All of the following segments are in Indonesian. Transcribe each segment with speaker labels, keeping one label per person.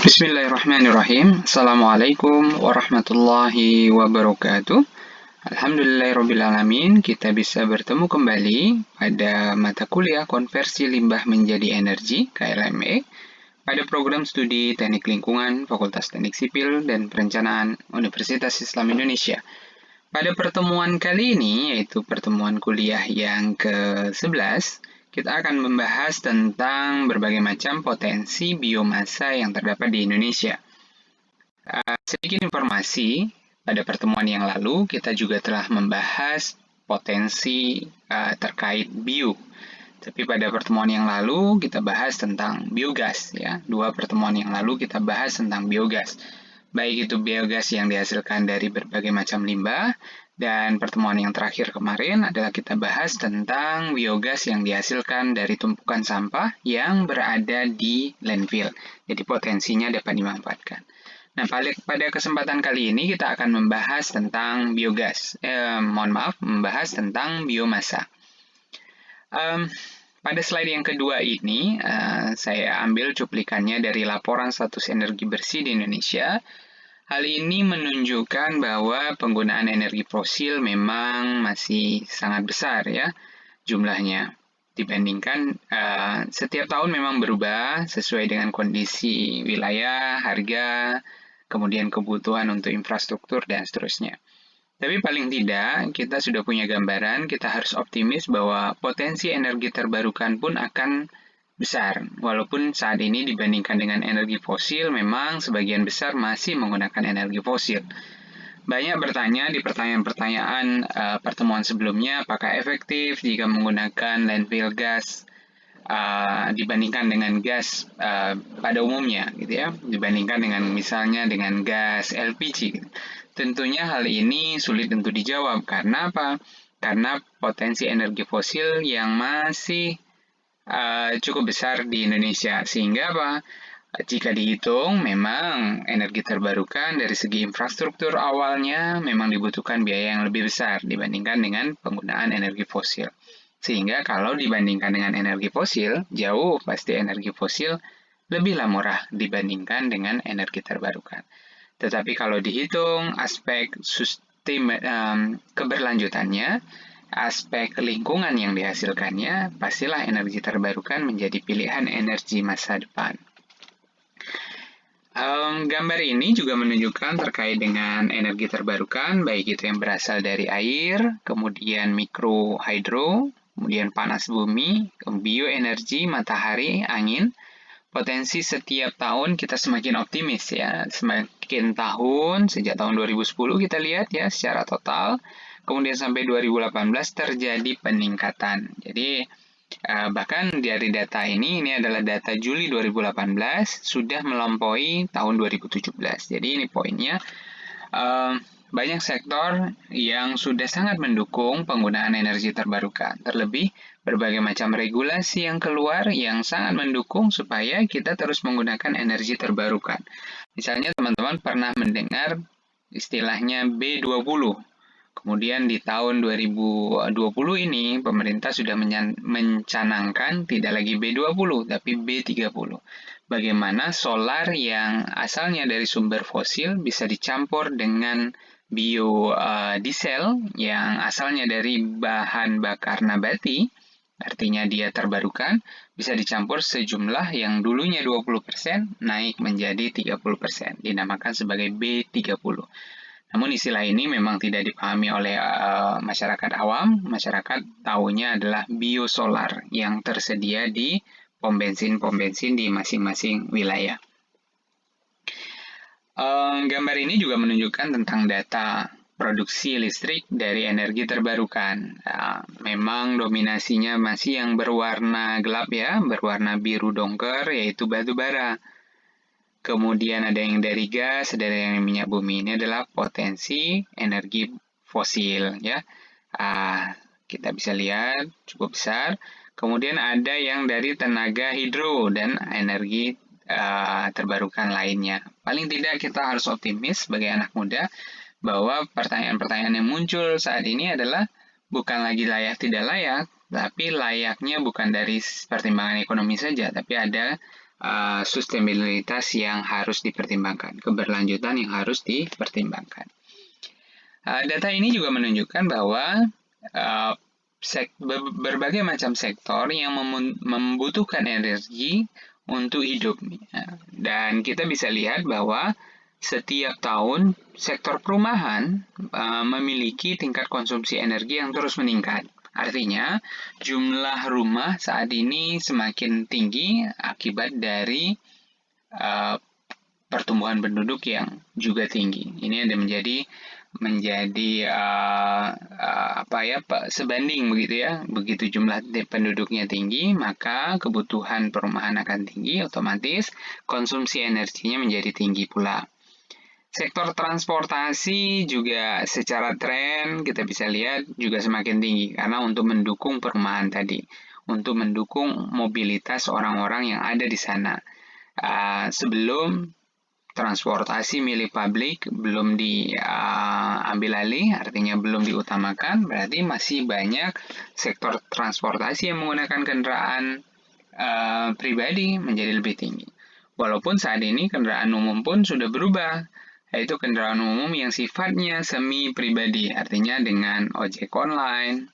Speaker 1: Bismillahirrahmanirrahim. Assalamualaikum warahmatullahi wabarakatuh. Alhamdulillahirrabbilalamin, kita bisa bertemu kembali pada mata kuliah konversi limbah menjadi energi KLME pada program studi Teknik Lingkungan Fakultas Teknik Sipil dan Perencanaan Universitas Islam Indonesia. Pada pertemuan kali ini, yaitu pertemuan kuliah yang ke-11, kita akan membahas tentang berbagai macam potensi biomasa yang terdapat di Indonesia. Sedikit informasi, pada pertemuan yang lalu kita juga telah membahas potensi terkait bio. Tapi pada pertemuan yang lalu kita bahas tentang biogas, ya. Dua pertemuan yang lalu kita bahas tentang biogas. Baik itu biogas yang dihasilkan dari berbagai macam limbah, dan pertemuan yang terakhir kemarin adalah kita bahas tentang biogas yang dihasilkan dari tumpukan sampah yang berada di landfill. Jadi potensinya dapat dimanfaatkan. Nah, pada kesempatan kali ini kita akan membahas tentang biogas. Membahas tentang biomasa. Pada slide yang kedua ini, saya ambil cuplikannya dari laporan status energi bersih di Indonesia. Hal ini menunjukkan bahwa penggunaan energi fosil memang masih sangat besar ya jumlahnya. Dibandingkan setiap tahun memang berubah sesuai dengan kondisi wilayah, harga, kemudian kebutuhan untuk infrastruktur, dan seterusnya. Tapi paling tidak, kita sudah punya gambaran, kita harus optimis bahwa potensi energi terbarukan pun akan besar, walaupun saat ini dibandingkan dengan energi fosil, memang sebagian besar masih menggunakan energi fosil. Banyak bertanya di pertanyaan-pertanyaan pertemuan sebelumnya, apakah efektif jika menggunakan landfill gas dibandingkan dengan gas pada umumnya, gitu ya, dibandingkan dengan misalnya dengan gas LPG. Gitu. Tentunya hal ini sulit untuk dijawab, karena apa? Karena potensi energi fosil yang masih cukup besar di Indonesia, sehingga apa? Jika dihitung, memang energi terbarukan dari segi infrastruktur awalnya memang dibutuhkan biaya yang lebih besar dibandingkan dengan penggunaan energi fosil. Sehingga kalau dibandingkan dengan energi fosil, jauh pasti energi fosil lebihlah murah dibandingkan dengan energi terbarukan. Tetapi kalau dihitung aspek keberlanjutannya, aspek lingkungan yang dihasilkannya, pastilah energi terbarukan menjadi pilihan energi masa depan. Gambar ini juga menunjukkan terkait dengan energi terbarukan, baik itu yang berasal dari air, kemudian mikro hidro, kemudian panas bumi, bioenergi, matahari, angin. Potensi setiap tahun kita semakin optimis ya, semakin tahun, sejak tahun 2010 kita lihat ya secara total, kemudian sampai 2018 terjadi peningkatan. Jadi bahkan dari data ini adalah data Juli 2018, sudah melampaui tahun 2017. Jadi ini poinnya, banyak sektor yang sudah sangat mendukung penggunaan energi terbarukan. Terlebih, berbagai macam regulasi yang keluar yang sangat mendukung supaya kita terus menggunakan energi terbarukan. Misalnya teman-teman pernah mendengar istilahnya B20. Kemudian di tahun 2020 ini, pemerintah sudah mencanangkan tidak lagi B20, tapi B30. Bagaimana solar yang asalnya dari sumber fosil bisa dicampur dengan biodiesel yang asalnya dari bahan bakar nabati, artinya dia terbarukan, bisa dicampur sejumlah yang dulunya 20% naik menjadi 30%, dinamakan sebagai B30. Namun istilah ini memang tidak dipahami oleh masyarakat awam. Masyarakat tahunya adalah biosolar yang tersedia di pom bensin di masing-masing wilayah. Gambar ini juga menunjukkan tentang data produksi listrik dari energi terbarukan. Memang dominasinya masih yang berwarna gelap ya, berwarna biru dongker, yaitu batu bara. Kemudian ada yang dari gas, ada yang minyak bumi. Ini adalah potensi energi fosil ya. Kita bisa lihat cukup besar. Kemudian ada yang dari tenaga hidro dan energi terbarukan lainnya. Paling tidak kita harus optimis sebagai anak muda bahwa pertanyaan-pertanyaan yang muncul saat ini adalah bukan lagi layak tidak layak, tapi layaknya bukan dari pertimbangan ekonomi saja, tapi ada sustainabilitas yang harus dipertimbangkan, keberlanjutan yang harus dipertimbangkan. Data ini juga menunjukkan bahwa berbagai macam sektor yang membutuhkan energi untuk hidup. Dan kita bisa lihat bahwa setiap tahun sektor perumahan memiliki tingkat konsumsi energi yang terus meningkat. Artinya, jumlah rumah saat ini semakin tinggi akibat dari pertumbuhan penduduk yang juga tinggi. Ini ada menjadi sebanding begitu ya. Begitu jumlah penduduknya tinggi, maka kebutuhan perumahan akan tinggi, otomatis konsumsi energinya menjadi tinggi pula. Sektor transportasi juga secara tren kita bisa lihat juga semakin tinggi karena untuk mendukung perumahan tadi, untuk mendukung mobilitas orang-orang yang ada di sana. Sebelum transportasi milik publik belum diambil alih, artinya belum diutamakan, berarti masih banyak sektor transportasi yang menggunakan kendaraan pribadi menjadi lebih tinggi. Walaupun saat ini kendaraan umum pun sudah berubah, yaitu kendaraan umum yang sifatnya semi pribadi, artinya dengan ojek online.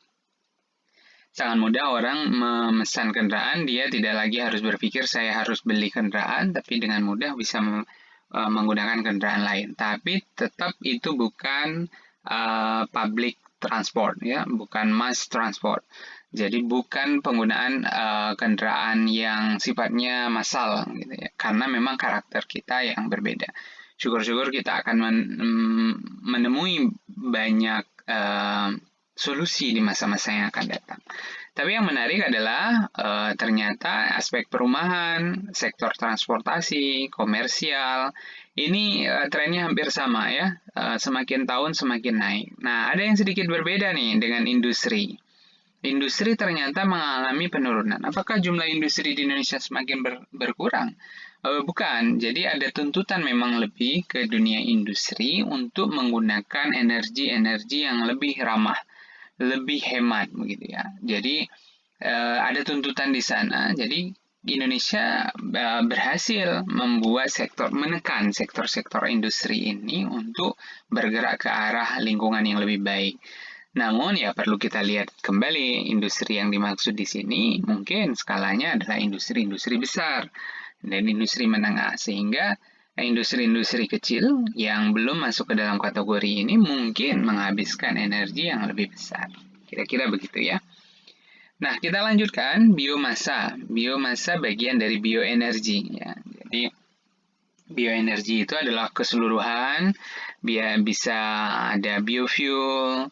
Speaker 1: Sangat mudah orang memesan kendaraan, dia tidak lagi harus berpikir saya harus beli kendaraan, tapi dengan mudah bisa menggunakan kendaraan lain. Tapi tetap itu bukan public transport, ya, bukan mass transport. Jadi bukan penggunaan kendaraan yang sifatnya massal, gitu ya, karena memang karakter kita yang berbeda. Syukur-syukur kita akan menemui banyak solusi di masa-masa yang akan datang. Tapi yang menarik adalah ternyata aspek perumahan, sektor transportasi, komersial, ini trennya hampir sama ya, semakin tahun semakin naik. Nah, ada yang sedikit berbeda nih dengan industri. Industri ternyata mengalami penurunan. Apakah jumlah industri di Indonesia semakin berkurang? Bukan, jadi ada tuntutan memang lebih ke dunia industri untuk menggunakan energi-energi yang lebih ramah, lebih hemat begitu ya. Jadi ada tuntutan di sana. Jadi Indonesia berhasil menekan sektor-sektor industri ini untuk bergerak ke arah lingkungan yang lebih baik. Namun ya perlu kita lihat kembali industri yang dimaksud di sini mungkin skalanya adalah industri-industri besar dan industri menengah, sehingga industri-industri kecil yang belum masuk ke dalam kategori ini mungkin menghabiskan energi yang lebih besar. Kira-kira begitu ya. Nah, kita lanjutkan biomasa. Biomasa bagian dari bioenergi ya. Jadi bioenergi itu adalah keseluruhan, bisa ada biofuel.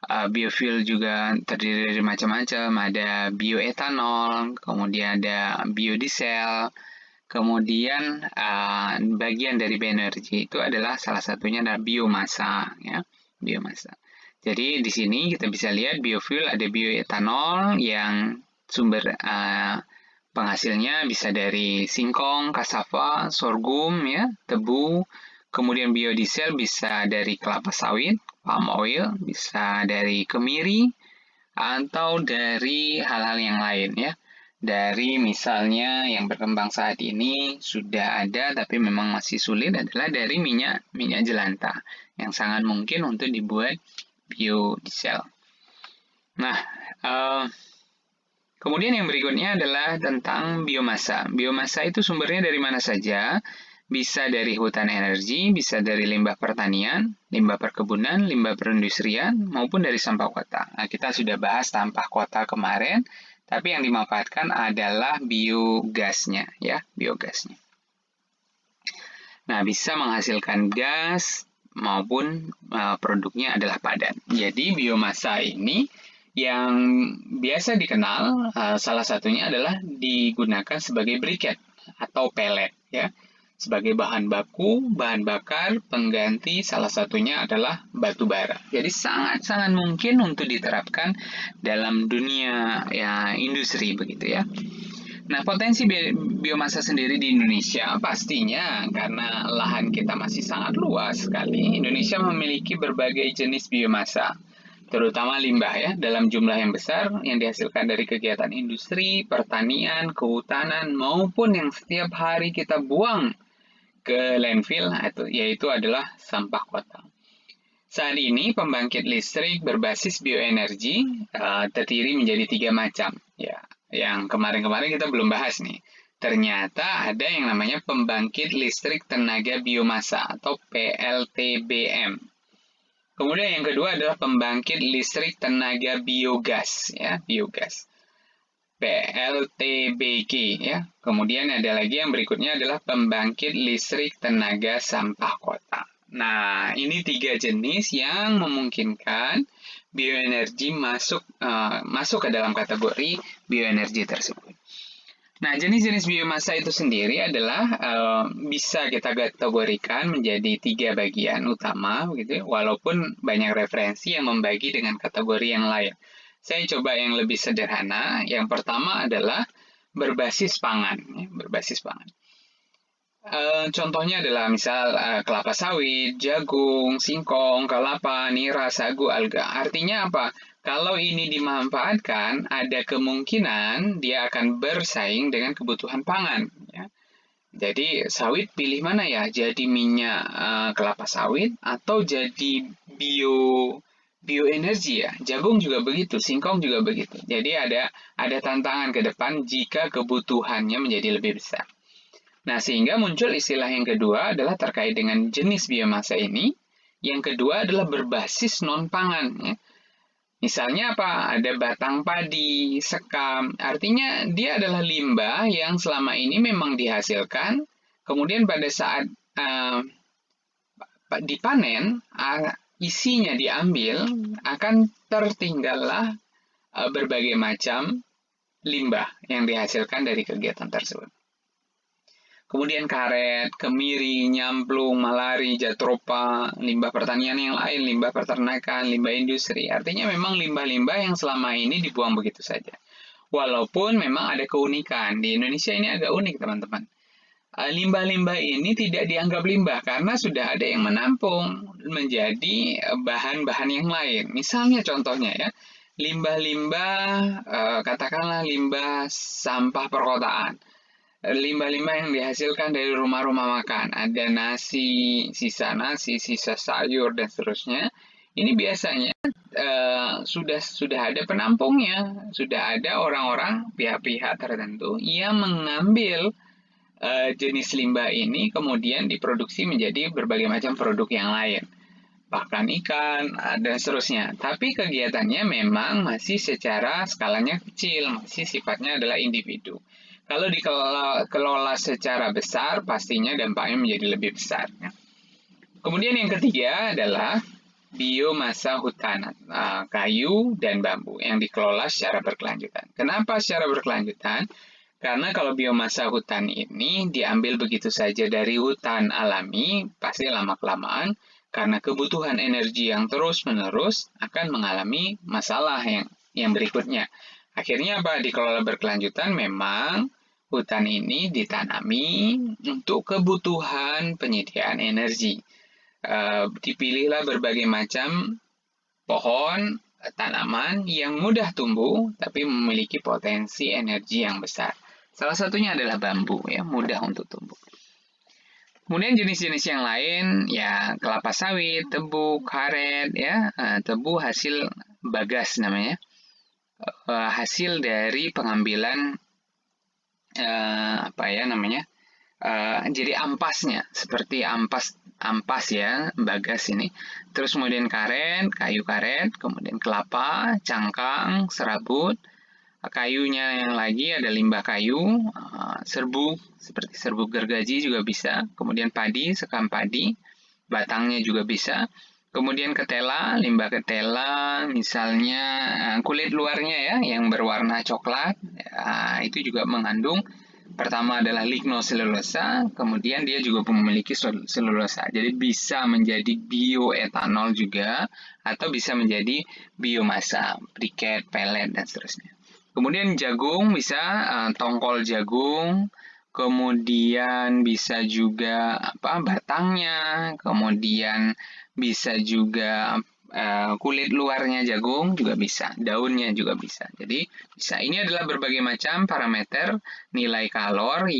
Speaker 1: Biofuel juga terdiri dari macam-macam, ada bioetanol, kemudian ada biodiesel, kemudian bagian dari bioenergi itu adalah salah satunya adalah biomasa ya, biomasa. Jadi di sini kita bisa lihat biofuel ada bioetanol yang sumber penghasilnya bisa dari singkong, cassava, sorghum ya, tebu. Kemudian biodiesel bisa dari kelapa sawit, palm oil, bisa dari kemiri, atau dari hal-hal yang lain ya. Dari misalnya yang berkembang saat ini sudah ada tapi memang masih sulit adalah dari minyak jelantah yang sangat mungkin untuk dibuat biodiesel. Nah, kemudian yang berikutnya adalah tentang biomasa. Biomasa itu sumbernya dari mana saja? Bisa dari hutan energi, bisa dari limbah pertanian, limbah perkebunan, limbah perindustrian, maupun dari sampah kota. Nah, kita sudah bahas sampah kota kemarin, tapi yang dimanfaatkan adalah biogasnya, ya, biogasnya. Nah, bisa menghasilkan gas maupun produknya adalah padat. Jadi, biomasa ini yang biasa dikenal salah satunya adalah digunakan sebagai briket atau pelet, ya. Sebagai bahan baku, bahan bakar, pengganti salah satunya adalah batu bara. Jadi sangat-sangat mungkin untuk diterapkan dalam dunia ya industri begitu ya. Nah, potensi biomasa sendiri di Indonesia pastinya karena lahan kita masih sangat luas sekali. Indonesia memiliki berbagai jenis biomasa terutama limbah ya, dalam jumlah yang besar yang dihasilkan dari kegiatan industri, pertanian, kehutanan, maupun yang setiap hari kita buang ke landfill, yaitu adalah sampah kota. Saat ini pembangkit listrik berbasis bioenergi terdiri menjadi 3 macam. Ya, yang kemarin-kemarin kita belum bahas nih. Ternyata ada yang namanya pembangkit listrik tenaga biomasa atau PLTBM. Kemudian yang kedua adalah pembangkit listrik tenaga biogas, ya, biogas. PLTBG ya. Kemudian ada lagi yang berikutnya adalah pembangkit listrik tenaga sampah kota. Nah, ini 3 jenis yang memungkinkan bioenergi masuk ke dalam kategori bioenergi tersebut. Nah, jenis-jenis biomasa itu sendiri adalah bisa kita kategorikan menjadi 3 bagian utama, gitu, walaupun banyak referensi yang membagi dengan kategori yang lain. Saya coba yang lebih sederhana. Yang pertama adalah berbasis pangan. Ya, berbasis pangan. Contohnya adalah misal kelapa sawit, jagung, singkong, kelapa, nira, sagu, alga. Artinya apa? Kalau ini dimanfaatkan, ada kemungkinan dia akan bersaing dengan kebutuhan pangan. Ya. Jadi sawit pilih mana ya? Jadi minyak kelapa sawit atau jadi bioenergi ya. Jagung juga begitu, singkong juga begitu. Jadi ada tantangan ke depan jika kebutuhannya menjadi lebih besar. Nah, sehingga muncul istilah yang kedua adalah terkait dengan jenis biomasa ini. Yang kedua adalah berbasis non-pangan. Ya. Misalnya apa? Ada batang padi, sekam. Artinya dia adalah limbah yang selama ini memang dihasilkan. Kemudian pada saat dipanen, isinya diambil, akan tertinggallah berbagai macam limbah yang dihasilkan dari kegiatan tersebut. Kemudian karet, kemiri, nyamplung, malari, jatropa, limbah pertanian yang lain, limbah peternakan, limbah industri. Artinya memang limbah-limbah yang selama ini dibuang begitu saja. Walaupun memang ada keunikan. Di Indonesia ini agak unik, teman-teman. Limbah-limbah ini tidak dianggap limbah karena sudah ada yang menampung menjadi bahan-bahan yang lain. Misalnya contohnya ya, limbah-limbah, katakanlah limbah sampah perkotaan. Limbah-limbah yang dihasilkan dari rumah-rumah makan, ada nasi, sisa sayur dan seterusnya. Ini biasanya sudah ada penampungnya, sudah ada orang-orang pihak-pihak tertentu yang mengambil jenis limbah ini kemudian diproduksi menjadi berbagai macam produk yang lain, bahkan ikan dan seterusnya. Tapi kegiatannya memang masih secara skalanya kecil, masih sifatnya adalah individu. Kalau dikelola secara besar, pastinya dampaknya menjadi lebih besar. Kemudian yang ketiga adalah biomasa hutan, kayu dan bambu yang dikelola secara berkelanjutan. Kenapa secara berkelanjutan? Karena kalau biomasa hutan ini diambil begitu saja dari hutan alami, pasti lama-kelamaan, karena kebutuhan energi yang terus-menerus akan mengalami masalah yang berikutnya. Akhirnya apa? Dikelola berkelanjutan memang hutan ini ditanami untuk kebutuhan penyediaan energi. Dipilihlah berbagai macam pohon, tanaman yang mudah tumbuh tapi memiliki potensi energi yang besar. Salah satunya adalah bambu, ya, mudah untuk tumbuh. Kemudian jenis-jenis yang lain, ya kelapa sawit, tebu, karet, ya, tebu hasil bagas namanya, hasil dari pengambilan jadi ampasnya, seperti ampas ya, bagas ini. Terus kemudian karet, kayu karet, kemudian kelapa, cangkang, serabut. Kayunya yang lagi ada limbah kayu, serbuk, seperti serbuk gergaji juga bisa. Kemudian padi, sekam padi, batangnya juga bisa. Kemudian ketela, limbah ketela, misalnya kulit luarnya ya, yang berwarna coklat, itu juga mengandung. Pertama adalah lignoselulosa, kemudian dia juga memiliki selulosa. Jadi bisa menjadi bioetanol juga, atau bisa menjadi biomasa, briket, pelet, dan seterusnya. Kemudian jagung bisa tongkol jagung, kemudian bisa juga batangnya, kemudian bisa juga kulit luarnya jagung juga bisa, daunnya juga bisa. Jadi bisa. Ini adalah berbagai macam parameter nilai kalor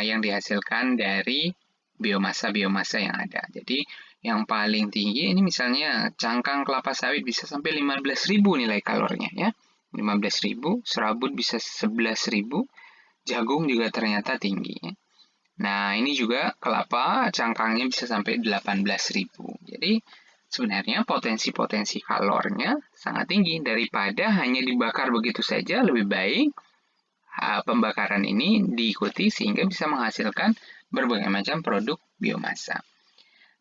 Speaker 1: yang dihasilkan dari biomasa-biomasa yang ada. Jadi yang paling tinggi ini misalnya cangkang kelapa sawit bisa sampai 15.000 nilai kalornya ya. 15.000, serabut bisa 11.000, jagung juga ternyata tinggi ya. Nah, ini juga kelapa cangkangnya bisa sampai 18.000. Jadi sebenarnya potensi-potensi kalornya sangat tinggi daripada hanya dibakar begitu saja. Lebih baik pembakaran ini diikuti sehingga bisa menghasilkan berbagai macam produk biomasa.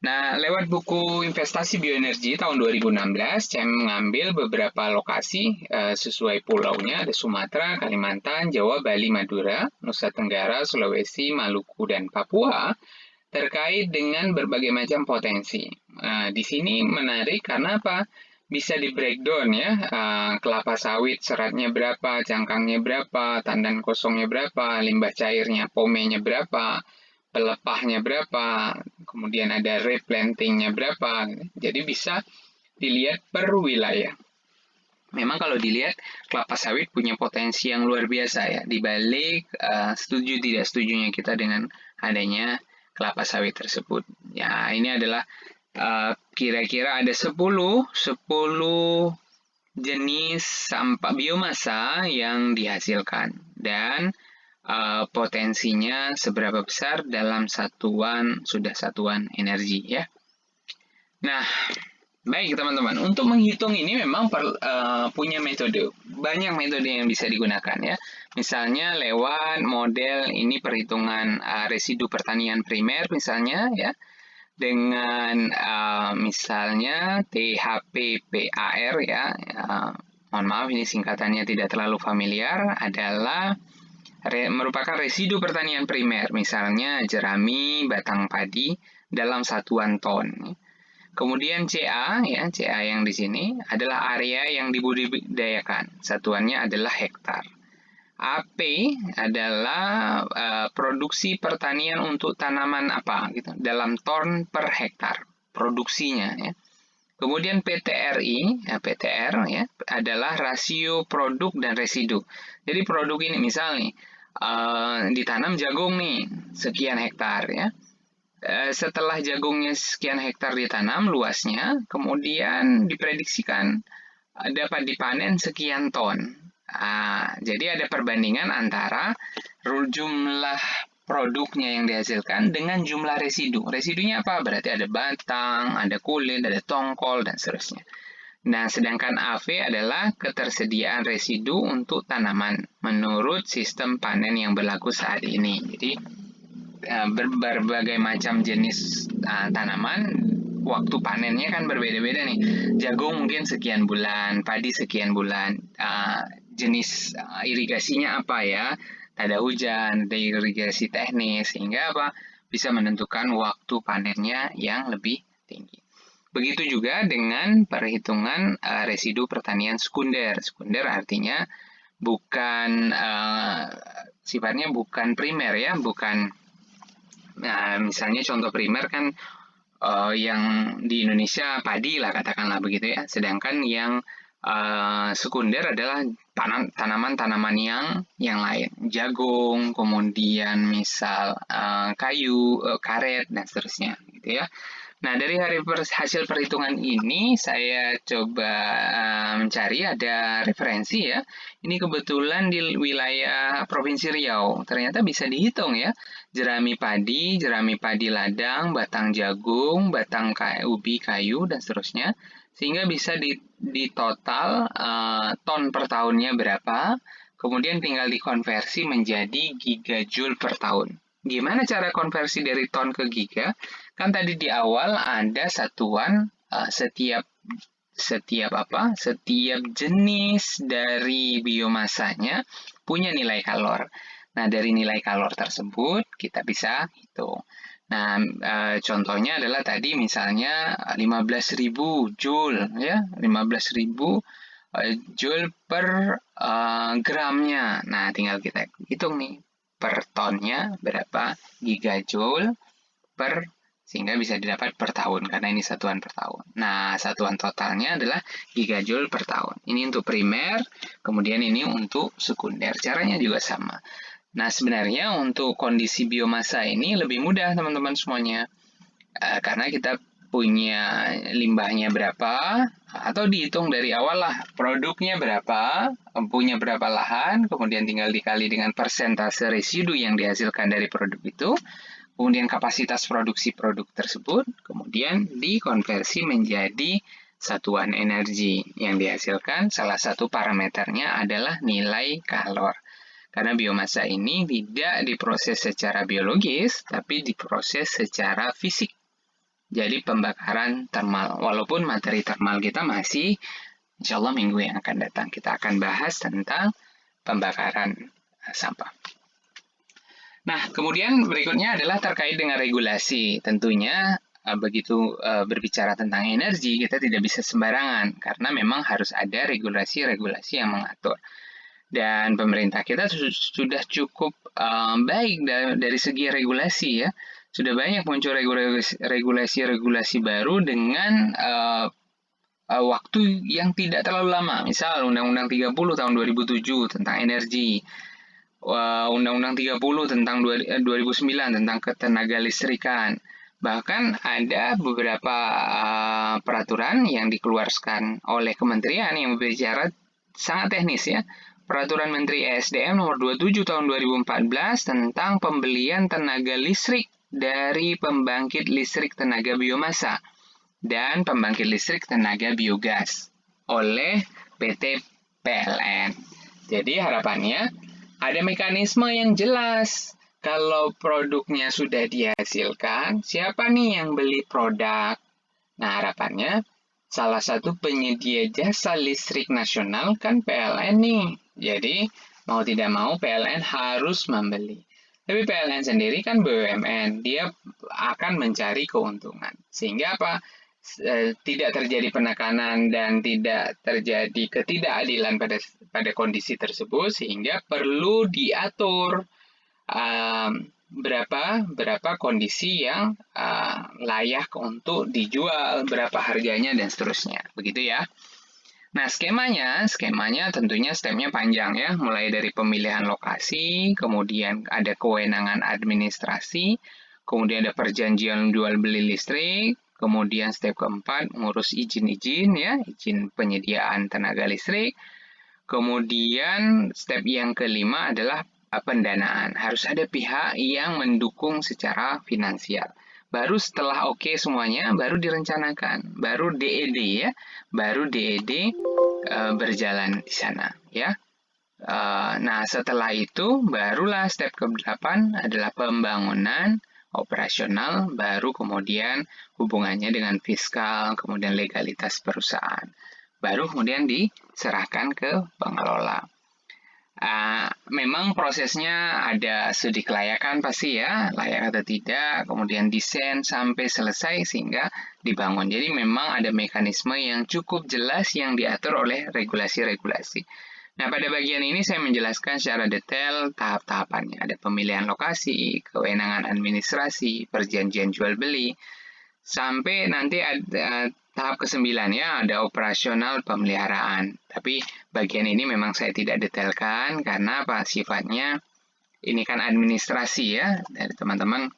Speaker 1: Nah, lewat buku Investasi Bioenergi tahun 2016, saya mengambil beberapa lokasi sesuai pulaunya, ada Sumatera, Kalimantan, Jawa, Bali, Madura, Nusa Tenggara, Sulawesi, Maluku, dan Papua, terkait dengan berbagai macam potensi. Di sini menarik karena apa? Bisa di breakdown ya, kelapa sawit seratnya berapa, cangkangnya berapa, tandan kosongnya berapa, limbah cairnya, pomenya berapa, pelepahnya berapa, kemudian ada replantingnya berapa. Jadi bisa dilihat per wilayah. Memang kalau dilihat kelapa sawit punya potensi yang luar biasa ya. Di balik setuju tidak setujunya kita dengan adanya kelapa sawit tersebut. Ya, ini adalah kira-kira ada 10 jenis sampah biomasa yang dihasilkan dan potensinya seberapa besar dalam satuan energi ya. Nah, baik teman-teman, untuk menghitung ini memang punya metode. Banyak metode yang bisa digunakan ya. Misalnya lewat model ini perhitungan residu pertanian primer misalnya ya. Dengan misalnya THPPAR ya. Mohon maaf ini singkatannya tidak terlalu familiar, adalah merupakan residu pertanian primer, misalnya jerami, batang padi dalam satuan ton. Kemudian CA, ya CA yang di sini adalah area yang dibudidayakan, satuannya adalah hektar. AP adalah produksi pertanian untuk tanaman apa, gitu, dalam ton per hektar produksinya. Ya. Kemudian PTRI, ya, PTR ya adalah rasio produk dan residu. Jadi produk ini misal nih ditanam jagung nih sekian hektar ya. Setelah jagungnya sekian hektar ditanam luasnya, kemudian diprediksikan dapat dipanen sekian ton. Jadi ada perbandingan antara jumlah produknya yang dihasilkan dengan jumlah residu. Residunya apa? Berarti ada batang, ada kulit, ada tongkol, dan seterusnya. Nah, sedangkan AV adalah ketersediaan residu untuk tanaman menurut sistem panen yang berlaku saat ini. Jadi, berbagai macam jenis tanaman, waktu panennya kan berbeda-beda nih. Jagung mungkin sekian bulan, padi sekian bulan. Jenis irigasinya apa ya? Ada hujan, ada irigasi teknis, sehingga apa? Bisa menentukan waktu panennya yang lebih tinggi. Begitu juga dengan perhitungan residu pertanian sekunder. Sekunder artinya bukan sifatnya bukan primer ya, bukan. Nah, misalnya contoh primer kan yang di Indonesia padi lah katakanlah begitu ya. Sedangkan yang sekunder adalah tanaman-tanaman yang lain, jagung, kemudian misal kayu, karet dan seterusnya, gitu ya. Nah, dari hasil perhitungan ini saya coba mencari ada referensi ya. Ini kebetulan di wilayah Provinsi Riau. Ternyata bisa dihitung ya. Jerami padi ladang, batang jagung, batang ubi kayu dan seterusnya. Sehingga bisa di total ton per tahunnya berapa. Kemudian tinggal dikonversi menjadi gigajoule per tahun. Gimana cara konversi dari ton ke giga? Kan tadi di awal ada satuan setiap jenis dari biomasanya punya nilai kalor. Nah, dari nilai kalor tersebut kita bisa hitung. Nah, contohnya adalah tadi misalnya 15.000 joule ya, 15.000 joule per gramnya. Nah, tinggal kita hitung nih per tonnya berapa gigajoule per sehingga bisa didapat per tahun, karena ini satuan per tahun. Nah, satuan totalnya adalah gigajoule per tahun. Ini untuk primer, kemudian ini untuk sekunder. Caranya juga sama. Nah, sebenarnya untuk kondisi biomasa ini lebih mudah, teman-teman semuanya. Karena kita punya limbahnya berapa, atau dihitung dari awal lah, produknya berapa, punya berapa lahan, kemudian tinggal dikali dengan persentase residu yang dihasilkan dari produk itu, kemudian kapasitas produksi produk tersebut, kemudian dikonversi menjadi satuan energi yang dihasilkan. Salah satu parameternya adalah nilai kalor. Karena biomasa ini tidak diproses secara biologis, tapi diproses secara fisik. Jadi pembakaran termal. Walaupun materi termal kita masih, insya Allah minggu yang akan datang, kita akan bahas tentang pembakaran sampah. Nah, kemudian berikutnya adalah terkait dengan regulasi. Tentunya begitu berbicara tentang energi, kita tidak bisa sembarangan, karena memang harus ada regulasi-regulasi yang mengatur. Dan pemerintah kita sudah cukup baik dari segi regulasi ya. Sudah banyak muncul regulasi-regulasi baru dengan waktu yang tidak terlalu lama. Misal Undang-Undang 30 tahun 2007 tentang energi, Undang-Undang 30 tentang 2009 tentang ketenaga listrikan. Bahkan ada beberapa peraturan yang dikeluarkan oleh kementerian yang berbicara sangat teknis ya. Peraturan Menteri ESDM nomor 27 tahun 2014 tentang pembelian tenaga listrik dari pembangkit listrik tenaga biomasa dan pembangkit listrik tenaga biogas oleh PT PLN. Jadi harapannya ada mekanisme yang jelas. Kalau produknya sudah dihasilkan, siapa nih yang beli produk? Nah, harapannya salah satu penyedia jasa listrik nasional kan PLN nih. Jadi, mau tidak mau PLN harus membeli. Tapi PLN sendiri kan BUMN, dia akan mencari keuntungan. Sehingga apa? Tidak terjadi penekanan dan tidak terjadi ketidakadilan pada kondisi tersebut, sehingga perlu diatur berapa kondisi yang layak untuk dijual, berapa harganya, dan seterusnya. Begitu ya. Nah, skemanya tentunya stepnya panjang ya, mulai dari pemilihan lokasi, kemudian ada kewenangan administrasi, kemudian ada perjanjian jual beli listrik, kemudian step keempat ngurus izin-izin ya, izin penyediaan tenaga listrik. Kemudian step yang kelima adalah pendanaan. Harus ada pihak yang mendukung secara finansial. Baru setelah oke semuanya, baru direncanakan, baru DED ya, baru DED berjalan di sana ya. Nah, setelah itu barulah step ke-8 adalah pembangunan operasional, baru kemudian hubungannya dengan fiskal, kemudian legalitas perusahaan. Baru kemudian diserahkan ke pengelola. Memang prosesnya ada studi kelayakan pasti ya, layak atau tidak, kemudian desain sampai selesai sehingga dibangun. Jadi memang ada mekanisme yang cukup jelas yang diatur oleh regulasi-regulasi. Nah, pada bagian ini saya menjelaskan secara detail tahap-tahapannya. Ada pemilihan lokasi, kewenangan administrasi, perjanjian jual beli, sampai nanti ada tahap ke-9 ya, ada operasional pemeliharaan. Tapi bagian ini memang saya tidak detailkan karena apa? Sifatnya ini kan administrasi ya dari teman-teman.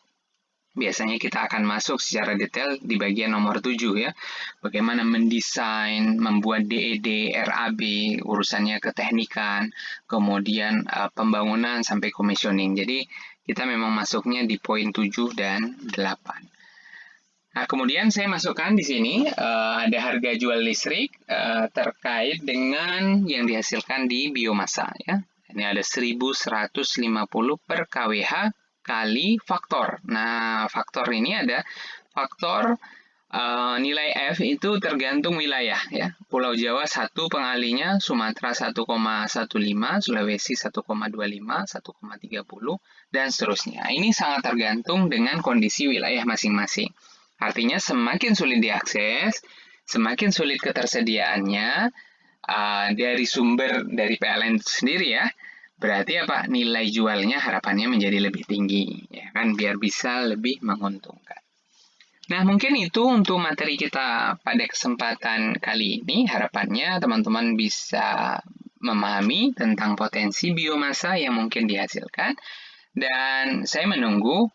Speaker 1: Biasanya kita akan masuk secara detail di bagian nomor 7 ya. Bagaimana mendesain, membuat DED, RAB, urusannya keteknikan, kemudian pembangunan sampai commissioning. Jadi kita memang masuknya di poin 7 dan 8. Nah, kemudian saya masukkan di sini ada harga jual listrik terkait dengan yang dihasilkan di biomasa ya. Ini ada 1.150 per kWh kali faktor. Nah, faktor ini ada faktor nilai F itu tergantung wilayah ya. Pulau Jawa 1 pengalinya, Sumatera 1,15, Sulawesi 1,25, 1,30 dan seterusnya. Ini sangat tergantung dengan kondisi wilayah masing-masing. Artinya semakin sulit diakses, semakin sulit ketersediaannya dari sumber dari PLN sendiri ya. Berarti apa? Nilai jualnya harapannya menjadi lebih tinggi, ya kan? Biar bisa lebih menguntungkan. Nah, mungkin itu untuk materi kita pada kesempatan kali ini. Harapannya teman-teman bisa memahami tentang potensi biomasa yang mungkin dihasilkan. Dan saya menunggu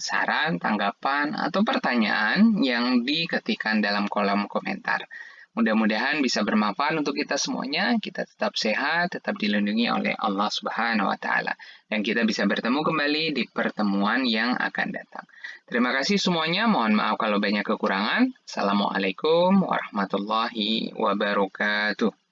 Speaker 1: saran, tanggapan, atau pertanyaan yang diketikkan dalam kolom komentar. Mudah-mudahan bisa bermanfaat untuk kita semuanya. Kita tetap sehat, tetap dilindungi oleh Allah Subhanahu wa Ta'ala, dan kita bisa bertemu kembali di pertemuan yang akan datang. Terima kasih semuanya. Mohon maaf kalau banyak kekurangan. Assalamualaikum warahmatullahi wabarakatuh.